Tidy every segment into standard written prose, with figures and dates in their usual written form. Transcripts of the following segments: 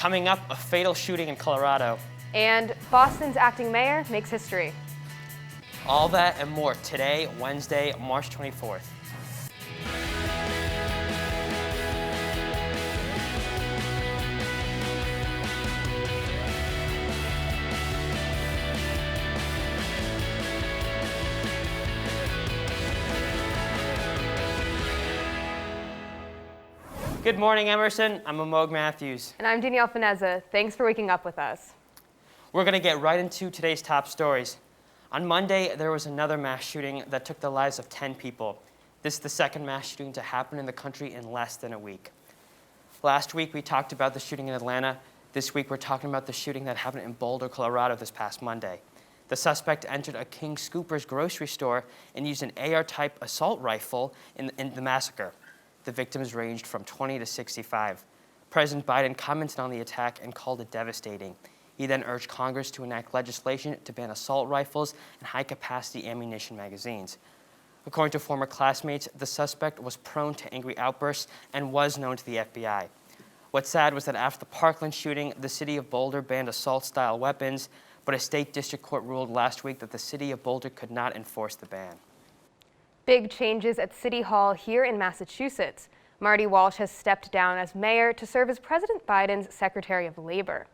Coming up, a fatal shooting in Colorado. And Boston's acting mayor makes history. All that and more today, Wednesday, March 24th. Good morning, Emerson. I'm Amog Matthews. And I'm Danielle Finezza. Thanks for waking up with us. We're going to get right into today's top stories. On Monday, there was another mass shooting that took the lives of 10 people. This is the second mass shooting to happen in the country in less than a week. Last week, we talked about the shooting in Atlanta. This week, we're talking about the shooting that happened in Boulder, Colorado this past Monday. The suspect entered a King Scooper's grocery store and used an AR-type assault rifle in the massacre. The victims ranged from 20 to 65. President Biden commented on the attack and called it devastating. He then urged Congress to enact legislation to ban assault rifles and high-capacity ammunition magazines. According to former classmates, the suspect was prone to angry outbursts and was known to the FBI. What's sad was that after the Parkland shooting, the city of Boulder banned assault-style weapons, but a state district court ruled last week that the city of Boulder could not enforce the ban. Big changes at City Hall here in Massachusetts. Marty Walsh has stepped down as mayor to serve as President Biden's Secretary of Labor.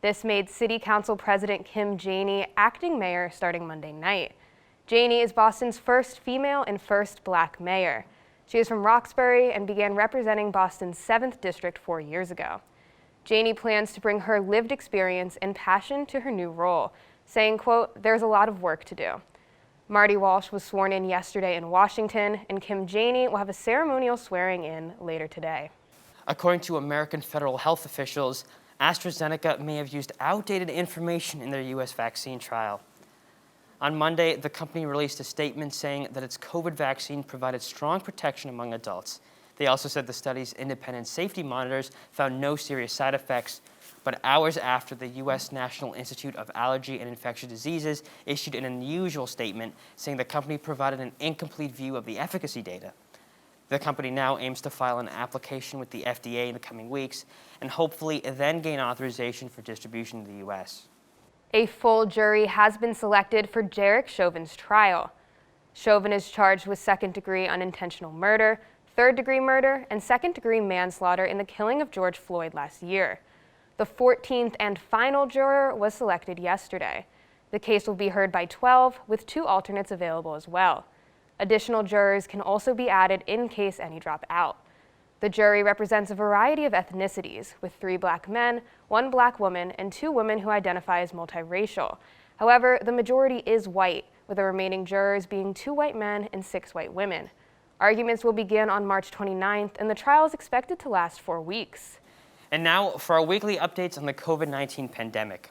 This made City Council President Kim Janey acting mayor starting Monday night. Janey is Boston's first female and first black mayor. She is from Roxbury and began representing Boston's 7th District 4 years ago. Janey plans to bring her lived experience and passion to her new role, saying, quote, "There's a lot of work to do." Marty Walsh was sworn in yesterday in Washington, and Kim Janey will have a ceremonial swearing in later today. According to American federal health officials, AstraZeneca may have used outdated information in their U.S. vaccine trial. On Monday, the company released a statement saying that its COVID vaccine provided strong protection among adults. They also said the study's independent safety monitors found no serious side effects, but hours after the U.S. National Institute of Allergy and Infectious Diseases issued an unusual statement saying the company provided an incomplete view of the efficacy data. The company now aims to file an application with the FDA in the coming weeks and hopefully then gain authorization for distribution in the U.S. A full jury has been selected for Derek Chauvin's trial. Chauvin is charged with second-degree unintentional murder, third-degree murder, and second-degree manslaughter in the killing of George Floyd last year. The 14th and final juror was selected yesterday. The case will be heard by 12, with 2 alternates available as well. Additional jurors can also be added in case any drop out. The jury represents a variety of ethnicities, with 3 black men, 1 black woman, and 2 women who identify as multiracial. However, the majority is white, with the remaining jurors being 2 white men and 6 white women. Arguments will begin on March 29th, and the trial is expected to last 4 weeks. And now for our weekly updates on the COVID-19 pandemic.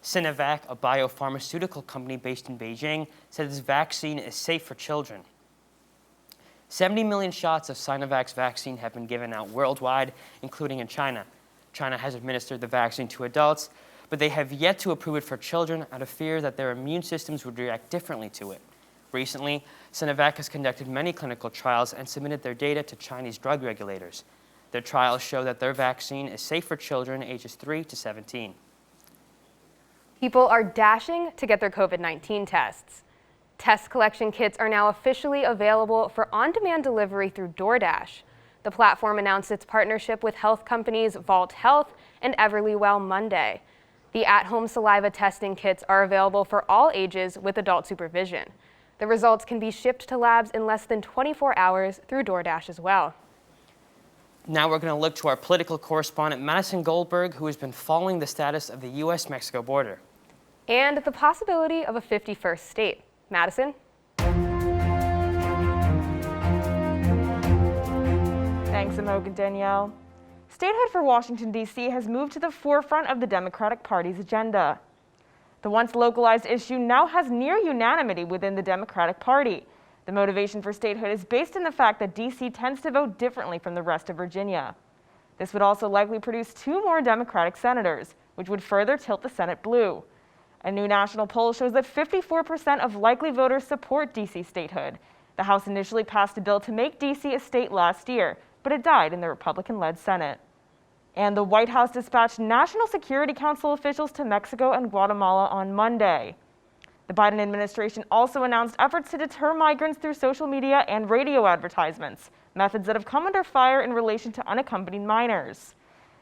Sinovac, a biopharmaceutical company based in Beijing, said its vaccine is safe for children. 70 million shots of Sinovac's vaccine have been given out worldwide, including in China. China has administered the vaccine to adults, but they have yet to approve it for children out of fear that their immune systems would react differently to it. Recently, Sinovac has conducted many clinical trials and submitted their data to Chinese drug regulators. Their trials show that their vaccine is safe for children ages 3 to 17. People are dashing to get their COVID-19 tests. Test collection kits are now officially available for on-demand delivery through DoorDash. The platform announced its partnership with health companies Vault Health and Everlywell Monday. The at-home saliva testing kits are available for all ages with adult supervision. The results can be shipped to labs in less than 24 hours through DoorDash as well. Now we're going to look to our political correspondent, Madison Goldberg, who has been following the status of the U.S.-Mexico border. And the possibility of a 51st state. Madison? Thanks, Amog and Danielle. Statehood for Washington, D.C. has moved to the forefront of the Democratic Party's agenda. The once localized issue now has near unanimity within the Democratic Party. The motivation for statehood is based in the fact that D.C. tends to vote differently from the rest of Virginia. This would also likely produce 2 more Democratic senators, which would further tilt the Senate blue. A new national poll shows that 54% of likely voters support D.C. statehood. The House initially passed a bill to make D.C. a state last year, but it died in the Republican-led Senate. And the White House dispatched National Security Council officials to Mexico and Guatemala on Monday. The Biden administration also announced efforts to deter migrants through social media and radio advertisements, methods that have come under fire in relation to unaccompanied minors.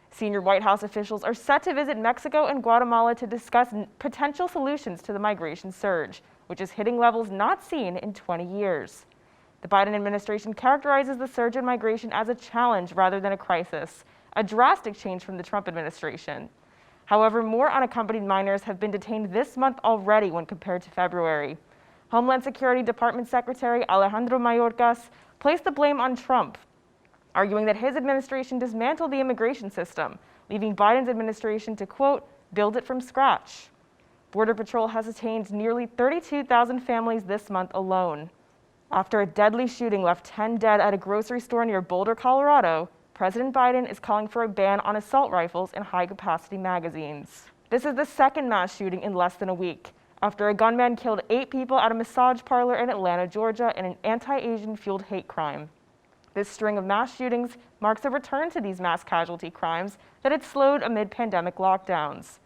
Senior White House officials are set to visit Mexico and Guatemala to discuss potential solutions to the migration surge, which is hitting levels not seen in 20 years. The Biden administration characterizes the surge in migration as a challenge rather than a crisis, a drastic change from the Trump administration. However, more unaccompanied minors have been detained this month already when compared to February. Homeland Security Department Secretary Alejandro Mayorkas placed the blame on Trump, arguing that his administration dismantled the immigration system, leaving Biden's administration to, quote, build it from scratch. Border Patrol has detained nearly 32,000 families this month alone. After a deadly shooting left 10 dead at a grocery store near Boulder, Colorado, President Biden is calling for a ban on assault rifles and high-capacity magazines. This is the second mass shooting in less than a week, after a gunman killed 8 people at a massage parlor in Atlanta, Georgia, in an anti-Asian fueled hate crime. This string of mass shootings marks a return to these mass casualty crimes that had slowed amid pandemic lockdowns.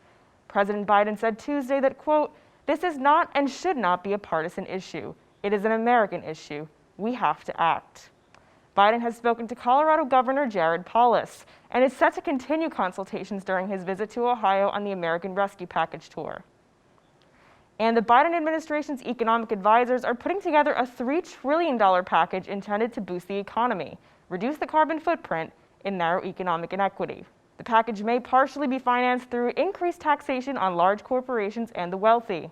President Biden said Tuesday that, quote, this is not and should not be a partisan issue. It is an American issue. We have to act. Biden has spoken to Colorado Governor Jared Polis and is set to continue consultations during his visit to Ohio on the American Rescue Package tour. And the Biden administration's economic advisors are putting together a $3 trillion package intended to boost the economy, reduce the carbon footprint, and narrow economic inequity. The package may partially be financed through increased taxation on large corporations and the wealthy.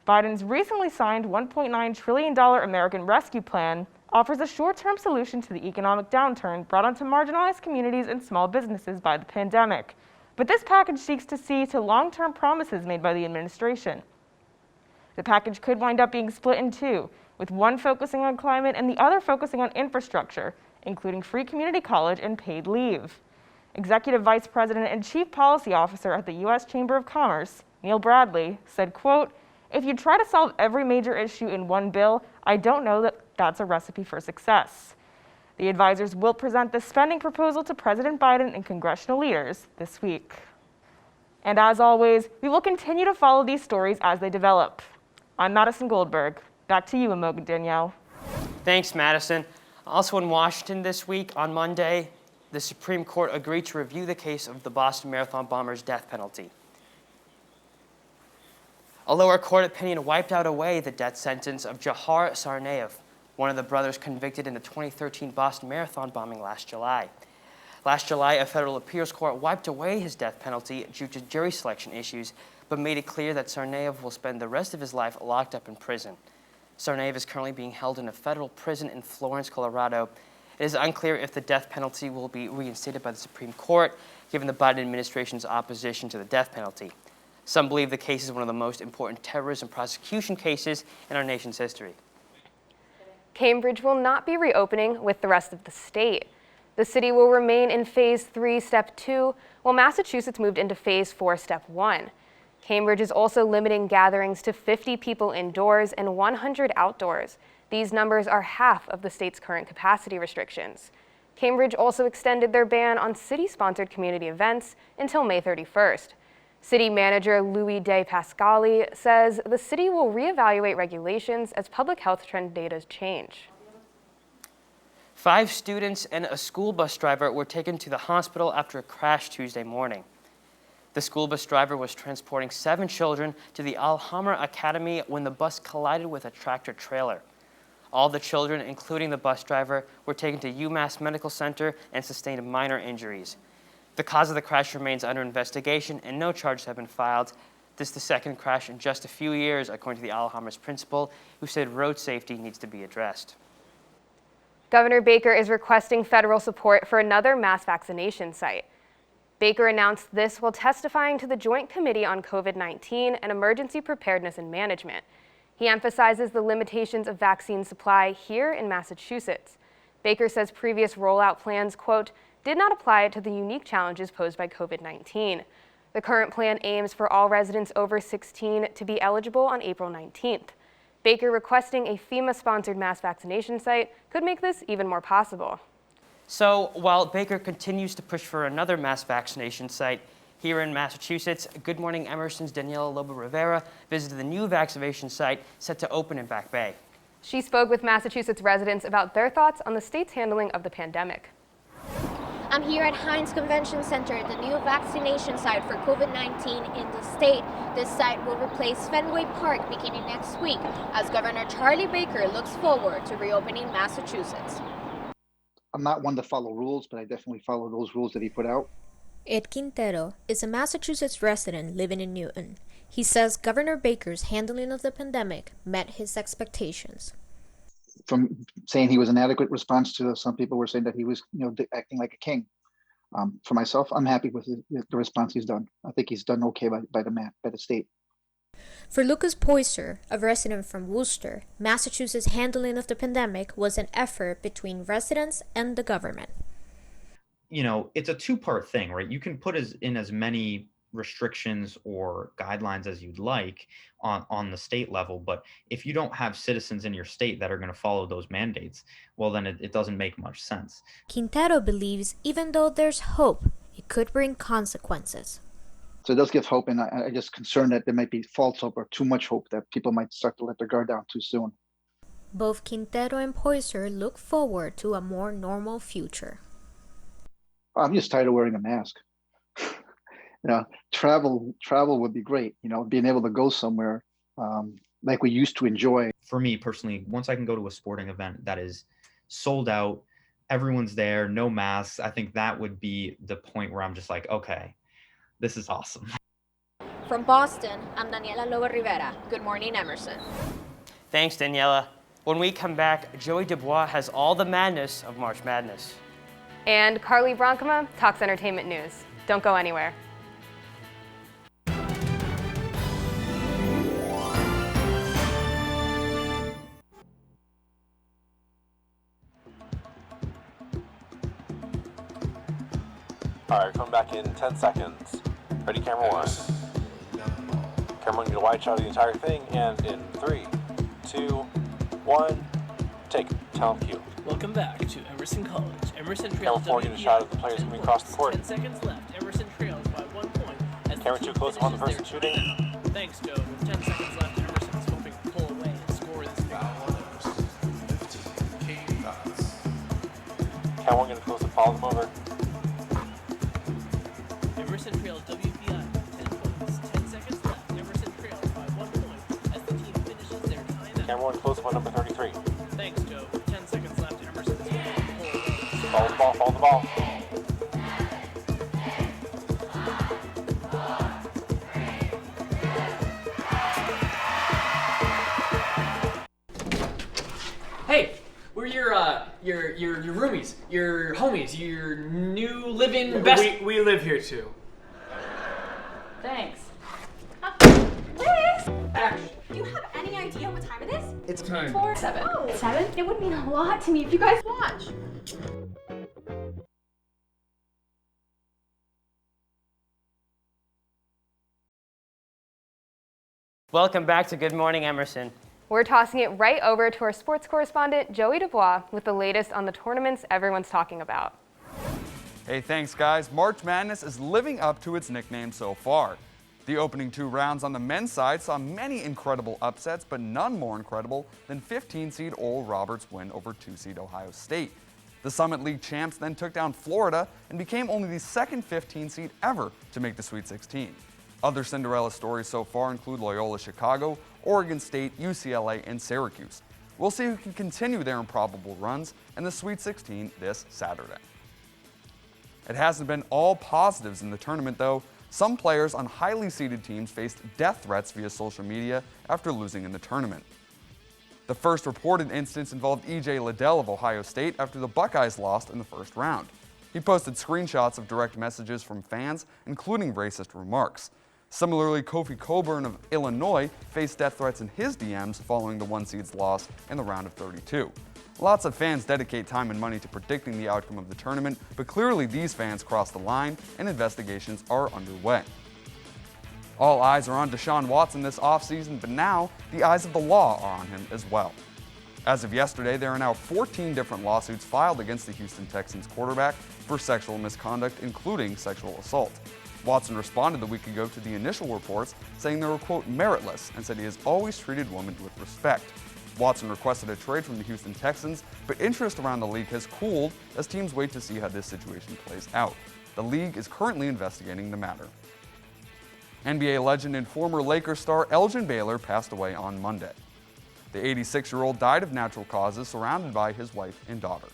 Biden's recently signed $1.9 trillion American Rescue Plan offers a short-term solution to the economic downturn brought onto marginalized communities and small businesses by the pandemic. But this package seeks to see to long-term promises made by the administration. The package could wind up being split in two, with one focusing on climate and the other focusing on infrastructure, including free community college and paid leave. Executive Vice President and Chief Policy Officer at the U.S. Chamber of Commerce, Neil Bradley, said, quote, if you try to solve every major issue in one bill, I don't know that that's a recipe for success. The advisors will present the spending proposal to President Biden and congressional leaders this week. And as always, we will continue to follow these stories as they develop. I'm Madison Goldberg. Back to you, Imogen Danielle. Thanks, Madison. Also in Washington this week, on Monday, the Supreme Court agreed to review the case of the Boston Marathon bomber's death penalty. A lower court opinion wiped out away the death sentence of Jahar Tsarnaev, one of the brothers convicted in the 2013 Boston Marathon bombing last July. Last July, a federal appeals court wiped away his death penalty due to jury selection issues, but made it clear that Tsarnaev will spend the rest of his life locked up in prison. Tsarnaev is currently being held in a federal prison in Florence, Colorado. It is unclear if the death penalty will be reinstated by the Supreme Court, given the Biden administration's opposition to the death penalty. Some believe the case is one of the most important terrorism prosecution cases in our nation's history. Cambridge will not be reopening with the rest of the state. The city will remain in Phase 3, Step 2, while Massachusetts moved into Phase 4, Step 1. Cambridge is also limiting gatherings to 50 people indoors and 100 outdoors. These numbers are half of the state's current capacity restrictions. Cambridge also extended their ban on city-sponsored community events until May 31st. City Manager Louis De Pascali says the city will reevaluate regulations as public health trend data change. 5 students and a school bus driver were taken to the hospital after a crash Tuesday morning. The school bus driver was transporting 7 children to the Alhambra Academy when the bus collided with a tractor trailer. All the children, including the bus driver, were taken to UMass Medical Center and sustained minor injuries. The cause of the crash remains under investigation and no charges have been filed. This is the second crash in just a few years, according to the Alhambra's principal, who said road safety needs to be addressed. Governor Baker is requesting federal support for another mass vaccination site. Baker announced this while testifying to the Joint Committee on COVID-19 and Emergency Preparedness and Management. He emphasizes the limitations of vaccine supply here in Massachusetts. Baker says previous rollout plans, quote, did not apply to the unique challenges posed by COVID-19. The current plan aims for all residents over 16 to be eligible on April 19th. Baker requesting a FEMA-sponsored mass vaccination site could make this even more possible. So while Baker continues to push for another mass vaccination site here in Massachusetts, Good Morning Emerson's Daniela Lobo-Rivera visited the new vaccination site set to open in Back Bay. She spoke with Massachusetts residents about their thoughts on the state's handling of the pandemic. I'm here at Heinz Convention Center, the new vaccination site for COVID-19 in the state. This site will replace Fenway Park beginning next week as Governor Charlie Baker looks forward to reopening Massachusetts. I'm not one to follow rules, but I definitely follow those rules that he put out. Ed Quintero is a Massachusetts resident living in Newton. He says Governor Baker's handling of the pandemic met his expectations. From saying he was an adequate response to some people were saying that he was, acting like a king. For myself, I'm happy with the response he's done. I think he's done okay by the state. For Lucas Poyser, a resident from Worcester, Massachusetts' handling of the pandemic was an effort between residents and the government. It's a two-part thing, right? You can put in as many restrictions or guidelines as you'd like on the state level, but if you don't have citizens in your state that are going to follow those mandates, well, then it doesn't make much sense. Quintero believes even though there's hope, it could bring consequences. So it does give hope, and I just concerned that there might be false hope or too much hope that people might start to let their guard down too soon. Both Quintero and Poyser look forward to a more normal future. I'm just tired of wearing a mask. Travel would be great. Being able to go somewhere like we used to enjoy. For me personally, once I can go to a sporting event that is sold out, everyone's there, no masks, I think that would be the point where I'm just like, okay, this is awesome. From Boston, I'm Daniela Lobo-Rivera. Good Morning Emerson. Thanks, Daniela. When we come back, Joey Dubois has all the madness of March Madness. And Carly Bronkema talks entertainment news. Don't go anywhere. All right, coming back in 10 seconds. Ready, camera one. Camera one, you wide shot of the entire thing, and in 3, 2, 1, take. Tell them cue. Welcome back to Emerson College. Emerson Camera trails 4, get a shot of the players coming across the court. 10 seconds left. Emerson trails by 1 point. As Camera 2, close up on the person shooting. Thanks, Joe. With 10 seconds left, Emerson is hoping to pull away and score this Camera 1, get a close up, follow them over. Emerson trails WPI 10 points. 10 seconds left. Emerson trails by 1 point as the team finishes their timeout. Camera 1, close up on number 33. Thanks, Joe. With 10 seconds left, Emerson is hoping to pull away. Follow the ball, follow the ball. Hey, we're your roomies, your homies, your new living best. We live here too. Thanks. Action. Do you have any idea what time it is? It's time. 7. Oh. 7? It would mean a lot to me if you guys watch. Welcome back to Good Morning Emerson. We're tossing it right over to our sports correspondent, Joey Dubois, with the latest on the tournaments everyone's talking about. Hey, thanks guys. March Madness is living up to its nickname so far. The opening 2 rounds on the men's side saw many incredible upsets, but none more incredible than 15-seed Oral Roberts' win over 2-seed Ohio State. The Summit League champs then took down Florida and became only the second 15-seed ever to make the Sweet 16. Other Cinderella stories so far include Loyola Chicago, Oregon State, UCLA, and Syracuse. We'll see who can continue their improbable runs in the Sweet 16 this Saturday. It hasn't been all positives in the tournament, though. Some players on highly seeded teams faced death threats via social media after losing in the tournament. The first reported instance involved E.J. Liddell of Ohio State after the Buckeyes lost in the first round. He posted screenshots of direct messages from fans, including racist remarks. Similarly, Kofi Coburn of Illinois faced death threats in his DMs following the 1-seed's loss in the round of 32. Lots of fans dedicate time and money to predicting the outcome of the tournament, but clearly these fans crossed the line and investigations are underway. All eyes are on Deshaun Watson this offseason, but now the eyes of the law are on him as well. As of yesterday, there are now 14 different lawsuits filed against the Houston Texans quarterback for sexual misconduct, including sexual assault. Watson responded a week ago to the initial reports, saying they were, quote, meritless, and said he has always treated women with respect. Watson requested a trade from the Houston Texans, but interest around the league has cooled as teams wait to see how this situation plays out. The league is currently investigating the matter. NBA legend and former Lakers star Elgin Baylor passed away on Monday. The 86-year-old died of natural causes, surrounded by his wife and daughter.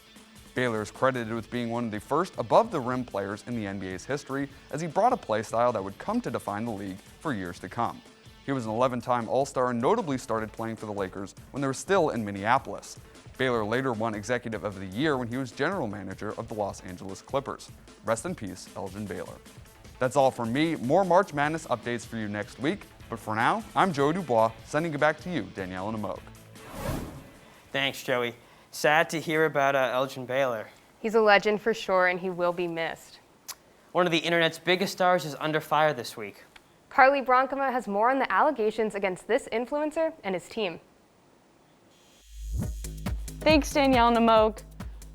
Baylor is credited with being one of the first above-the-rim players in the NBA's history, as he brought a play style that would come to define the league for years to come. He was an 11-time All-Star and notably started playing for the Lakers when they were still in Minneapolis. Baylor later won Executive of the Year when he was general manager of the Los Angeles Clippers. Rest in peace, Elgin Baylor. That's all from me. More March Madness updates for you next week. But for now, I'm Joey Dubois, sending it back to you, Danielle and Amog. Thanks, Joey. Sad to hear about Elgin Baylor. He's a legend for sure, and he will be missed. One of the internet's biggest stars is under fire this week. Carly Bronkema has more on the allegations against this influencer and his team. Thanks, Danielle and Amog.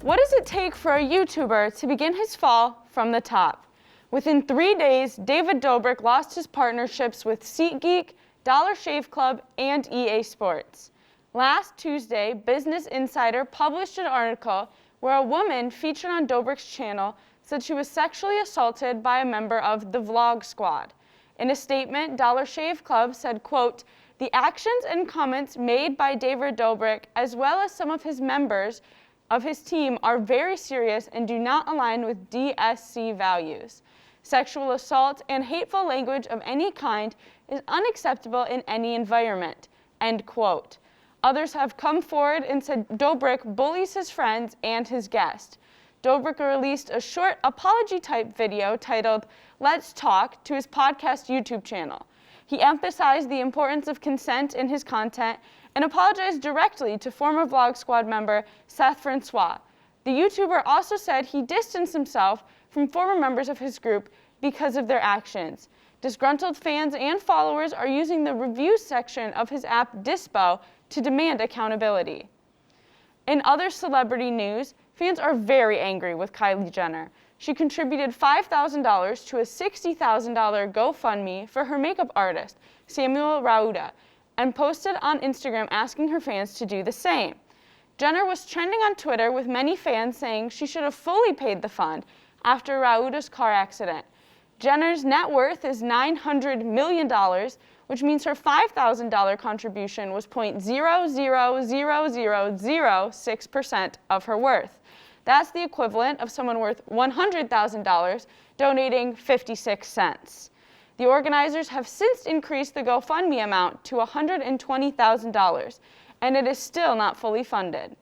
What does it take for a YouTuber to begin his fall from the top? Within 3 days, David Dobrik lost his partnerships with SeatGeek, Dollar Shave Club, and EA Sports. Last Tuesday, Business Insider published an article where a woman featured on Dobrik's channel said she was sexually assaulted by a member of the Vlog Squad. In a statement, Dollar Shave Club said, quote, "The actions and comments made by David Dobrik, as well as some of his members of his team, are very serious and do not align with DSC values. Sexual assault and hateful language of any kind is unacceptable in any environment," end quote. Others have come forward and said Dobrik bullies his friends and his guest. Dobrik released a short apology-type video titled "Let's Talk" to his podcast YouTube channel. He emphasized the importance of consent in his content and apologized directly to former Vlog Squad member Seth Francois. The YouTuber also said he distanced himself from former members of his group because of their actions. Disgruntled fans and followers are using the reviews section of his app Dispo to demand accountability. In other celebrity news, fans are very angry with Kylie Jenner. She contributed $5,000 to a $60,000 GoFundMe for her makeup artist, Samuel Rauda, and posted on Instagram asking her fans to do the same. Jenner was trending on Twitter with many fans saying she should have fully paid the fund after Rauda's car accident. Jenner's net worth is $900 million, which means her $5,000 contribution was 0.000006% of her worth. That's the equivalent of someone worth $100,000 donating 56 cents. The organizers have since increased the GoFundMe amount to $120,000, and it is still not fully funded.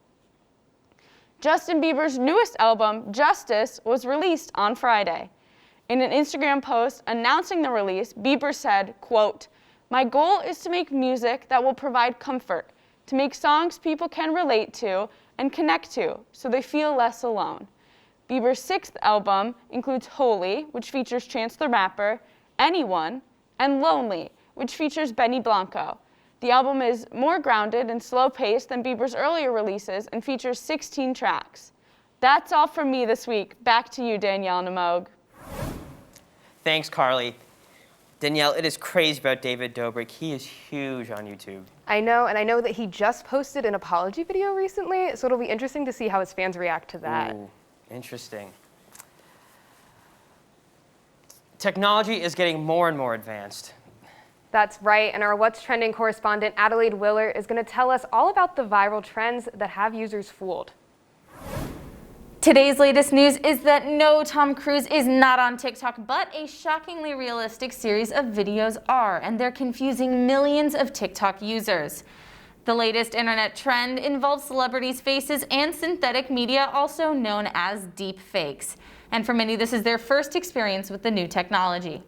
Justin Bieber's newest album, Justice, was released on Friday. In an Instagram post announcing the release, Bieber said, quote, "My goal is to make music that will provide comfort, to make songs people can relate to and connect to so they feel less alone." Bieber's sixth album includes Holy, which features Chance the Rapper, Anyone, and Lonely, which features Benny Blanco. The album is more grounded and slow-paced than Bieber's earlier releases and features 16 tracks. That's all from me this week. Back to you, Danielle and Amog. Thanks, Carly. Danielle, it is crazy about David Dobrik. He is huge on YouTube. I know, and I know that he just posted an apology video recently, so it'll be interesting to see how his fans react to that. Ooh, interesting. Technology is getting more and more advanced. That's right, and our What's Trending correspondent Adelaide Willer is going to tell us all about the viral trends that have users fooled. Today's latest news is that no, Tom Cruise is not on TikTok, but a shockingly realistic series of videos are, and they're confusing millions of TikTok users. The latest internet trend involves celebrities' faces and synthetic media, also known as deep fakes. And for many, this is their first experience with the new technology.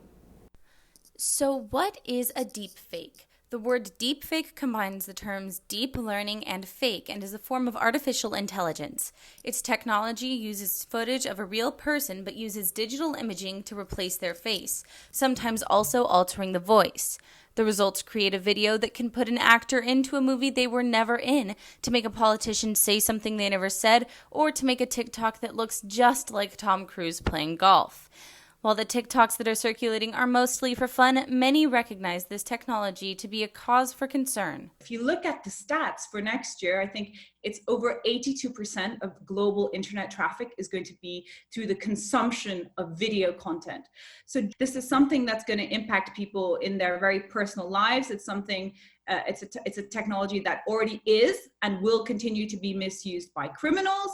So what is a deep fake? The word deepfake combines the terms deep learning and fake and is a form of artificial intelligence. Its technology uses footage of a real person but uses digital imaging to replace their face, sometimes also altering the voice. The results create a video that can put an actor into a movie they were never in, to make a politician say something they never said, or to make a TikTok that looks just like Tom Cruise playing golf. While the TikToks that are circulating are mostly for fun, many recognize this technology to be a cause for concern. If you look at the stats for next year, I think it's over 82% of global internet traffic is going to be through the consumption of video content. So this is something that's going to impact people in their very personal lives. It's something, it's a technology that already is and will continue to be misused by criminals.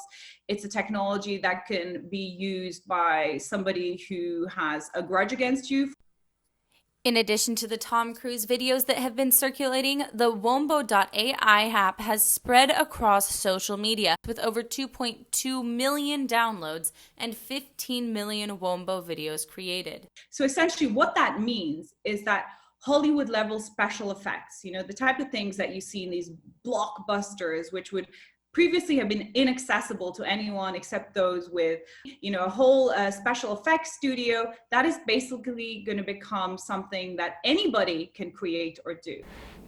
It's a technology that can be used by somebody who has a grudge against you. In addition to the Tom Cruise videos that have been circulating, the Wombo.ai app has spread across social media with over 2.2 million downloads and 15 million Wombo videos created. So essentially what that means is that Hollywood level special effects, you know, the type of things that you see in these blockbusters, which would previously have been inaccessible to anyone except those with, you know, a whole special effects studio, that is basically going to become something that anybody can create or do.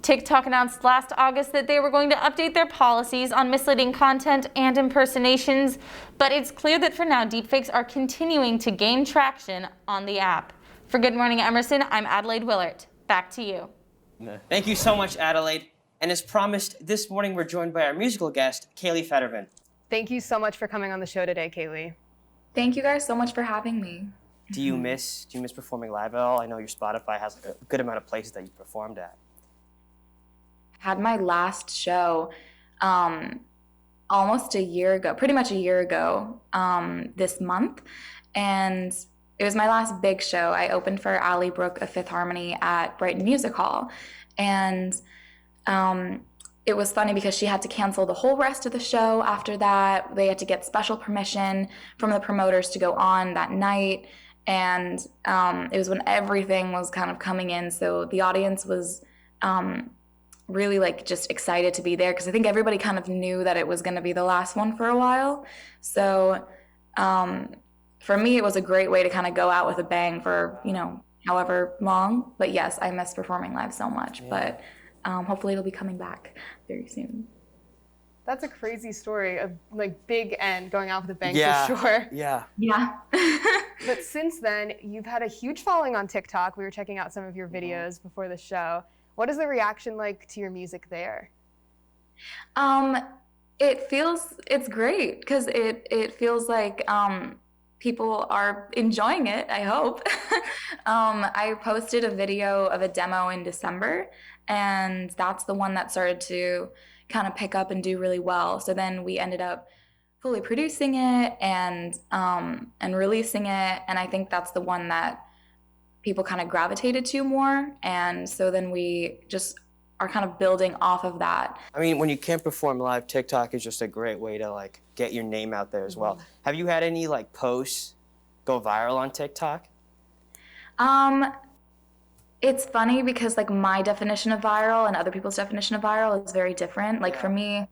TikTok announced last August that they were going to update their policies on misleading content and impersonations, but it's clear that for now, deepfakes are continuing to gain traction on the app. For Good Morning Emerson, I'm Adelaide Willert. Back to you. Thank you so much, Adelaide. And as promised, this morning we're joined by our musical guest, Kaylee Fetterman. Thank you so much for coming on the show today, Kaylee. Thank you guys so much for having me. Do you miss performing live at all? I know your Spotify has a good amount of places that you performed at. Had my last show almost a year ago, pretty much a year ago this month. And it was my last big show. I opened for Allie Brooke of Fifth Harmony at Brighton Music Hall. And it was funny because she had to cancel the whole rest of the show after that. They had to get special permission from the promoters to go on that night. And it was when everything was kind of coming in. So the audience was really like just excited to be there because I think everybody kind of knew that it was going to be the last one for a while. So for me, it was a great way to kind of go out with a bang for, you know, however long. But yes, I miss performing live so much. Yeah. But hopefully it'll be coming back very soon. That's a crazy story of like big end going out with a bang for sure. Yeah. But since then, you've had a huge following on TikTok. We were checking out some of your videos before the show. What is the reaction like to your music there? It's great because it feels like people are enjoying it, I hope. I posted a video of a demo in December, and that's the one that started to kind of pick up and do really well. So then we ended up fully producing it and releasing it, and I think that's the one that people kind of gravitated to more. And so then we just are kind of building off of that. I mean, when you can't perform live, TikTok is just a great way to like get your name out there as well. Have you had any like posts go viral on TikTok? It's funny because like my definition of viral and other people's definition of viral is very different. Like for me,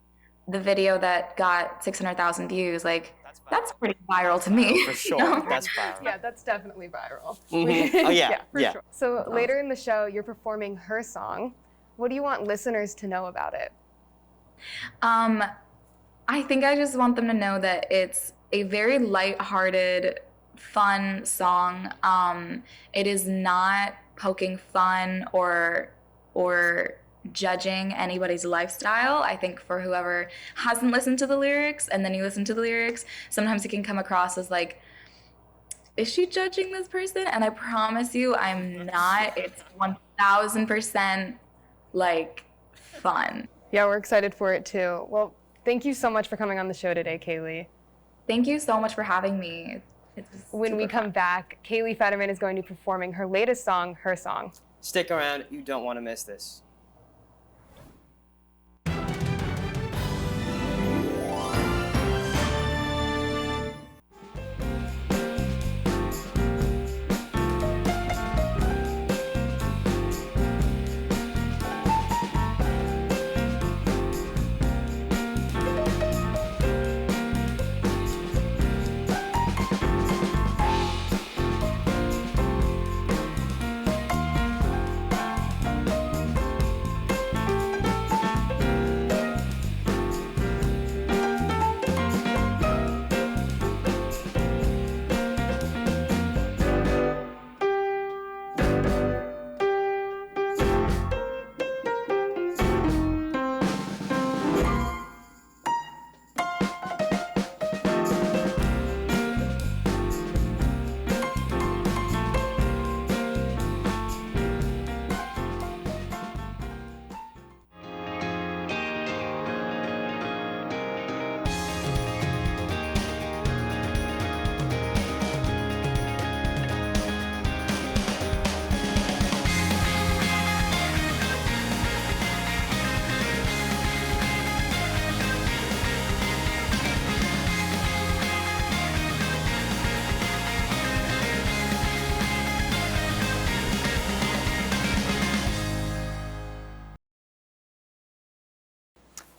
the video that got 600,000 views, like that's pretty viral to me. For sure, you know? that's viral. Yeah, that's definitely viral. Mm-hmm. Oh yeah, for sure. So later in the show, you're performing her song. What do you want listeners to know about it? I think I just want them to know that it's a very lighthearted, fun song. It is not poking fun or judging anybody's lifestyle. I think for whoever hasn't listened to the lyrics and then you listen to the lyrics, sometimes it can come across as like, is she judging this person? And I promise you, I'm not. It's 1000% like fun. Yeah, we're excited for it too. Well, thank you so much for coming on the show today, Kaylee. Thank you so much for having me. When we come back, Kaylee Fetterman is going to be performing her latest song, Her Song. Stick around, you don't want to miss this.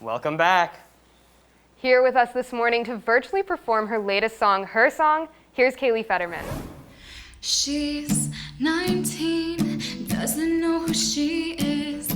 Welcome back. Here with us this morning to virtually perform her latest song, Her Song, here's Kaylee Fetterman. She's 19, doesn't know who she is.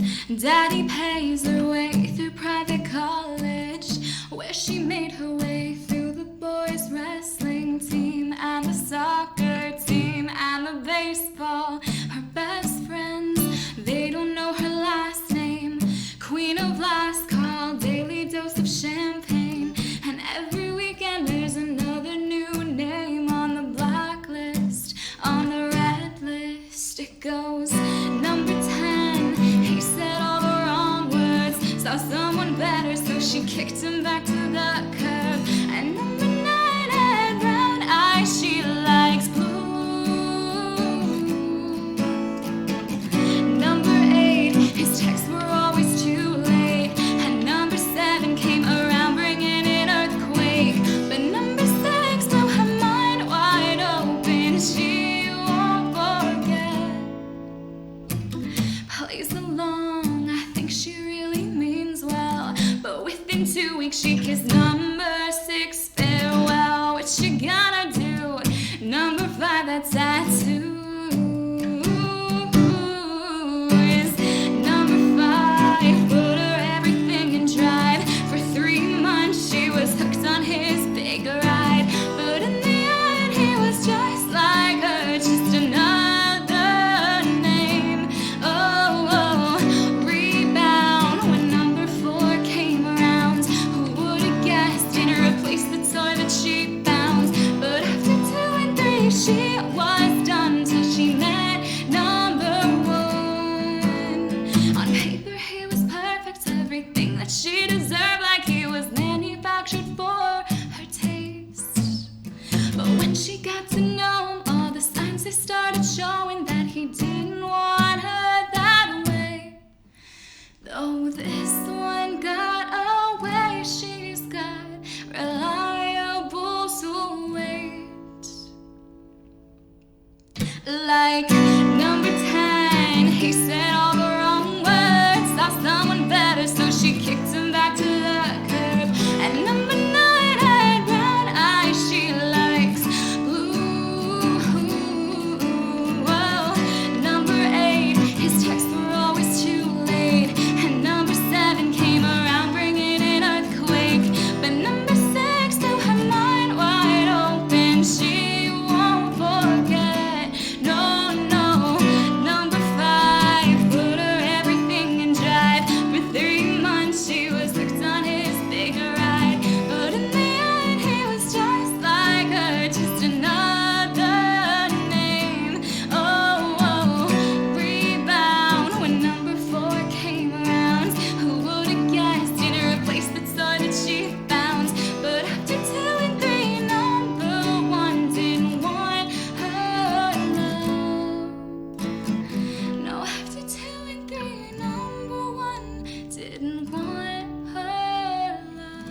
Daddy pays her way through private college, where she made her way through the boys' wrestling team and the soccer team and the baseball. Her best friends, they don't know her last name. Queen of last call, daily dose of champagne, and every weekend there's another new name on the blacklist, on the red list. It goes number 10, he said all the wrong words, saw someone better so she kicked him back to the curb. And number 9 had brown eyes, she likes blue. Number 8, his texts were always too late, and number 7 came around bringing an earthquake. But number 6 blew her mind wide open, she won't forget. Plays along, I think she really means well, but within 2 weeks she kissed number 6 farewell. What you gonna do? Number 5, that tattoo. She was done till she met number 1. On paper he was perfect, everything that she deserved, like he was manufactured for her taste. But when she got to know him, all the signs they started showing that he didn't want her that way. Though this one got away, she's got reliables who wait. Like number 10, he said all the wrong words, saw someone better so she kicked him back to the curb. And number 9 had brown eyes, she likes blue. Whoa. Number 8, his texts were always too late, and number 7 came around bringing an earthquake. But number 6 blew her mind wide open, she won't forget. No, no, number 5 put her everything in drive. For 3 months she was hooked on his big ride, but in the end he was just like her, just another name. Oh, oh, rebound when number 4 came around. Who would have guessed he'd replace the toy that she found? But after 2 and 3, number 1 didn't want her love. No, after 2 and 3, number 1 didn't want her love.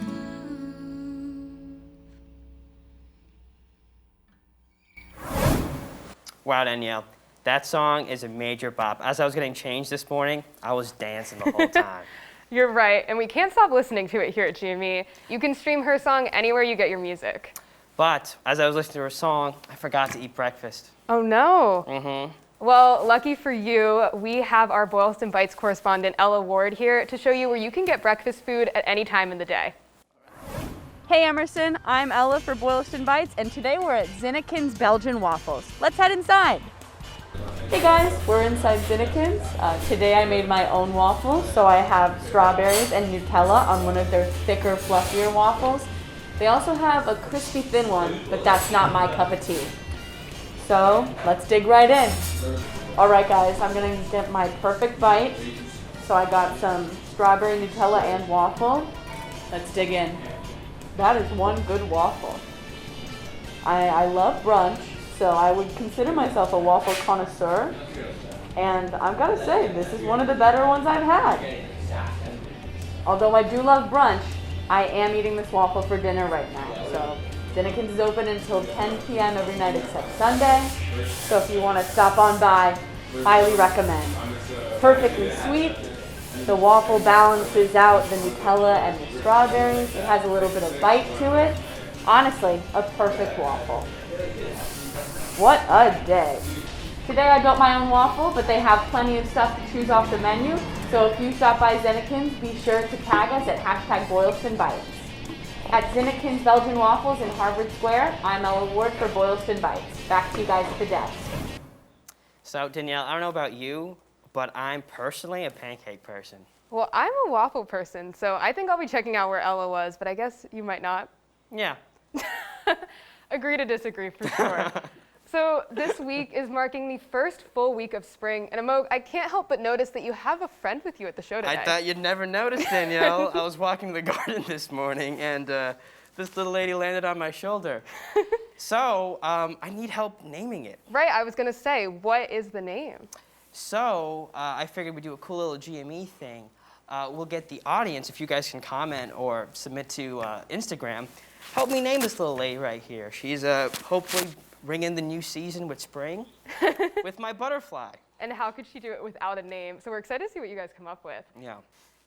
Wow, Danielle, that song is a major bop. As I was getting changed this morning, I was dancing the whole time. You're right, and we can't stop listening to it here at GME. You can stream Her Song anywhere you get your music. But as I was listening to her song, I forgot to eat breakfast. Oh no. Mm-hmm. Well, lucky for you, we have our Boylston Bites correspondent Ella Ward here to show you where you can get breakfast food at any time in the day. Hey Emerson, I'm Ella for Boylston Bites, and today we're at Zinneken's Belgian Waffles. Let's head inside. Hey guys, we're inside Zinneken's. Today I made my own waffles, so I have strawberries and Nutella on one of their thicker, fluffier waffles. They also have a crispy thin one, but that's not my cup of tea. So let's dig right in. All right guys, I'm gonna get my perfect bite. So I got some strawberry Nutella and waffle. Let's dig in. That is one good waffle. I love brunch, so I would consider myself a waffle connoisseur. And I've got to say, this is one of the better ones I've had. Although I do love brunch, I am eating this waffle for dinner right now. So Zinneken's is open until 10 p.m. every night except Sunday. So if you want to stop on by, highly recommend. Perfectly sweet, The waffle balances out the Nutella and the strawberries. It has a little bit of bite to it. Honestly, a perfect waffle. What a day. Today I built my own waffle, but they have plenty of stuff to choose off the menu. So if you stop by Zinnikins, be sure to tag us at #BoylstonBites. At Zinnikins Belgian Waffles in Harvard Square, I'm Ella Ward for Boylston Bites. Back to you guys at the desk. So Danielle, I don't know about you, but I'm personally a pancake person. Well, I'm a waffle person, so I think I'll be checking out where Ella was, but I guess you might not. Yeah. Agree to disagree for sure. So this week is marking the first full week of spring, and Amog, I can't help but notice that you have a friend with you at the show today. I thought you'd never notice, Danielle. I was walking the garden this morning, and this little lady landed on my shoulder. So I need help naming it. Right, I was gonna say, what is the name? So I figured we'd do a cool little GME thing. We'll get the audience, if you guys can comment or submit to Instagram, help me name this little lady right here. She's hopefully ringing the new season with spring with my butterfly. And how could she do it without a name? So we're excited to see what you guys come up with. Yeah.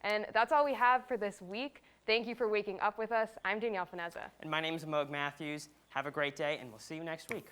And that's all we have for this week. Thank you for waking up with us. I'm Danielle Finezza. And my name is Amog Matthews. Have a great day, and we'll see you next week.